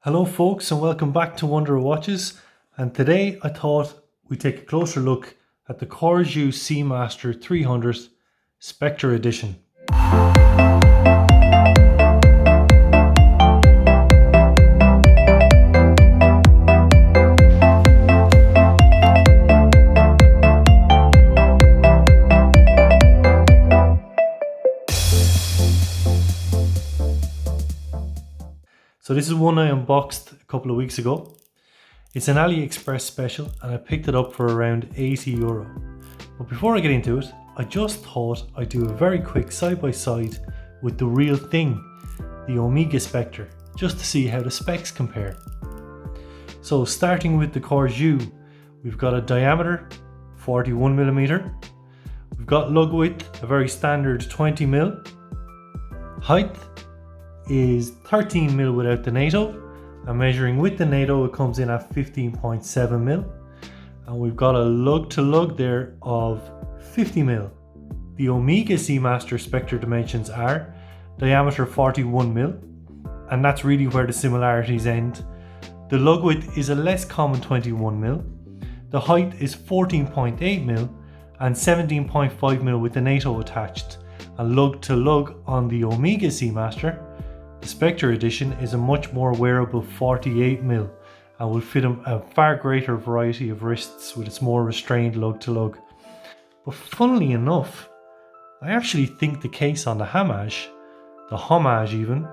Hello folks and welcome back to Wonder of Watches, and today I thought we'd take a closer look at the Corgeut Seamaster 300 Spectre Edition. So this is one I unboxed a couple of weeks ago. It's an AliExpress special and I picked it up for around €80. But before I get into it, I just thought I'd do a very quick side-by-side with the real thing, the Omega Spectre, just to see how the specs compare. So starting with the Corgeut, we've got a diameter 41mm, we've got lug width, a very standard 20mm, height is 13mm without the NATO, and measuring with the NATO it comes in at 15.7mm, and we've got a lug to lug there of 50mm. The Omega Seamaster Spectre dimensions are diameter 41mm, and that's really where the similarities end. The lug width is a less common 21mm, the height is 14.8mm and 17.5mm with the NATO attached, and lug to lug on the Omega Seamaster. The Spectre Edition is a much more wearable 48mm and will fit a far greater variety of wrists with its more restrained lug to lug. But funnily enough, I actually think the case on the Homage, even,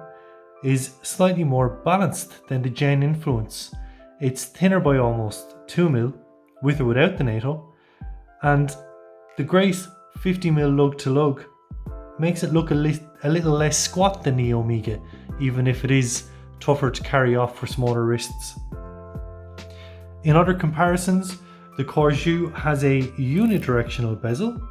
is slightly more balanced than the Gen Influence. It's thinner by almost 2mm, with or without the NATO, and the great 50mm lug to lug makes it look a little less squat than the Omega, even if it is tougher to carry off for smaller wrists. In other comparisons, the Corgeut has a unidirectional bezel,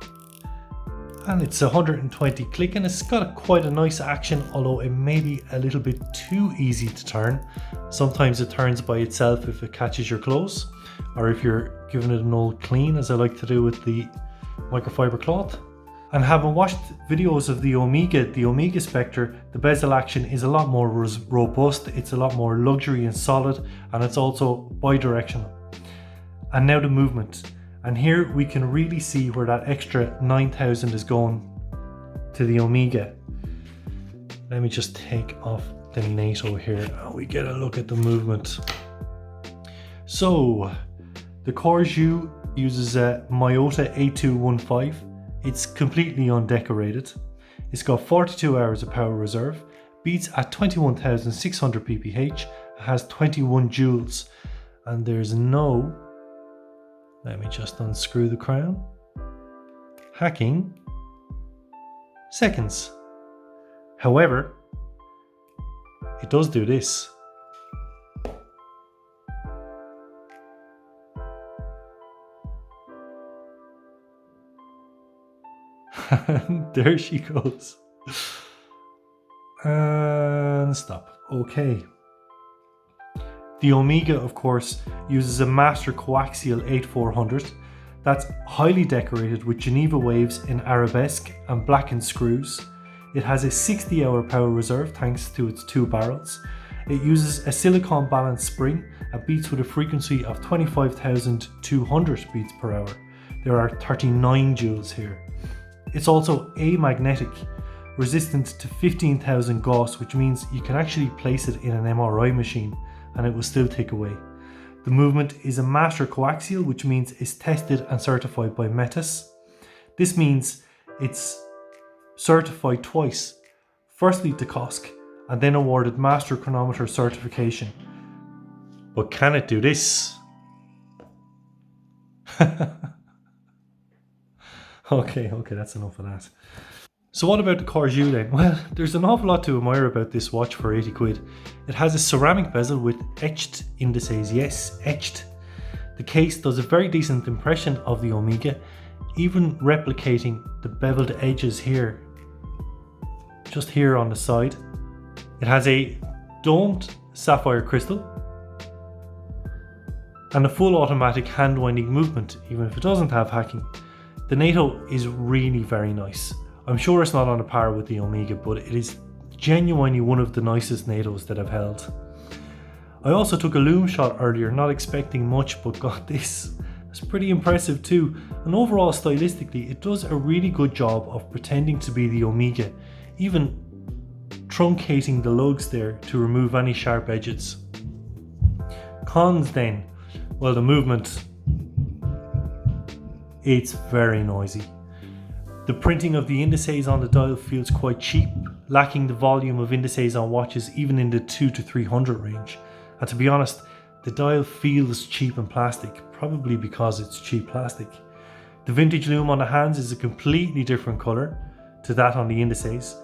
and it's 120 click, and it's got quite a nice action, although it may be a little bit too easy to turn. Sometimes it turns by itself if it catches your clothes, or if you're giving it an old clean, as I like to do with the microfiber cloth. And having watched videos of the Omega Spectre, the bezel action is a lot more robust, it's a lot more luxury and solid, and it's also bi-directional. And now the movement. And here we can really see where that extra 9,000 is going to the Omega. Let me just take off the NATO here and we get a look at the movement. So, the Corgeut uses a Miyota 8215. It's completely undecorated. It's got 42 hours of power reserve, beats at 21,600 pph, has 21 joules, and there's no, let me just unscrew the crown, hacking seconds. However, it does do this. And there she goes. And stop. Okay. The Omega, of course, uses a master coaxial 8400 that's highly decorated with Geneva waves in arabesque and blackened screws. It has a 60-hour power reserve thanks to its two barrels. It uses a silicone balanced spring and beats with a frequency of 25,200 beats per hour. There are 39 joules here. It's also amagnetic, resistant to 15,000 Gauss, which means you can actually place it in an MRI machine and it will still tick away. The movement is a master coaxial, which means it's tested and certified by Metis. This means it's certified twice, firstly to COSC and then awarded master chronometer certification. But can it do this? Okay, that's enough of that. So what about the Corgeut then? Well, there's an awful lot to admire about this watch for 80 quid. It has a ceramic bezel with etched indices, yes, etched. The case does a very decent impression of the Omega, even replicating the beveled edges here, just here on the side. It has a domed sapphire crystal and a full automatic hand winding movement, even if it doesn't have hacking. The NATO is really very nice. I'm sure it's not on a par with the Omega, but it is genuinely one of the nicest NATOs that I've held. I also took a loom shot earlier, not expecting much, but got this. It's pretty impressive too, and overall stylistically it does a really good job of pretending to be the Omega, even truncating the lugs there to remove any sharp edges. Cons then, well, the movement, it's very noisy. The printing of the indices on the dial feels quite cheap, lacking the volume of indices on watches even in the 200 to 300 range. And to be honest, the dial feels cheap and plastic, probably because it's cheap plastic. The vintage loom on the hands is a completely different colour to that on the indices,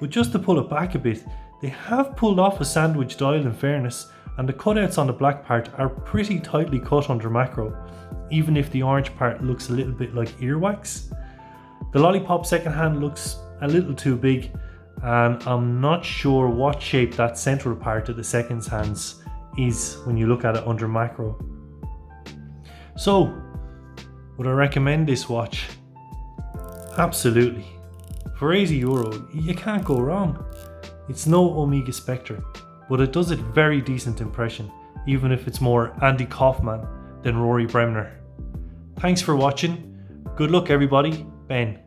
but just to pull it back a bit, they have pulled off a sandwich dial in fairness, and the cutouts on the black part are pretty tightly cut under macro, even if the orange part looks a little bit like earwax. The lollipop second hand looks a little too big, and I'm not sure what shape that central part of the second hands is when you look at it under macro. So, would I recommend this watch? Absolutely. For €80, you can't go wrong. It's no Omega Spectre, but it does a very decent impression, even if it's more Andy Kaufman than Rory Bremner. Thanks for watching. Good luck everybody. Ben.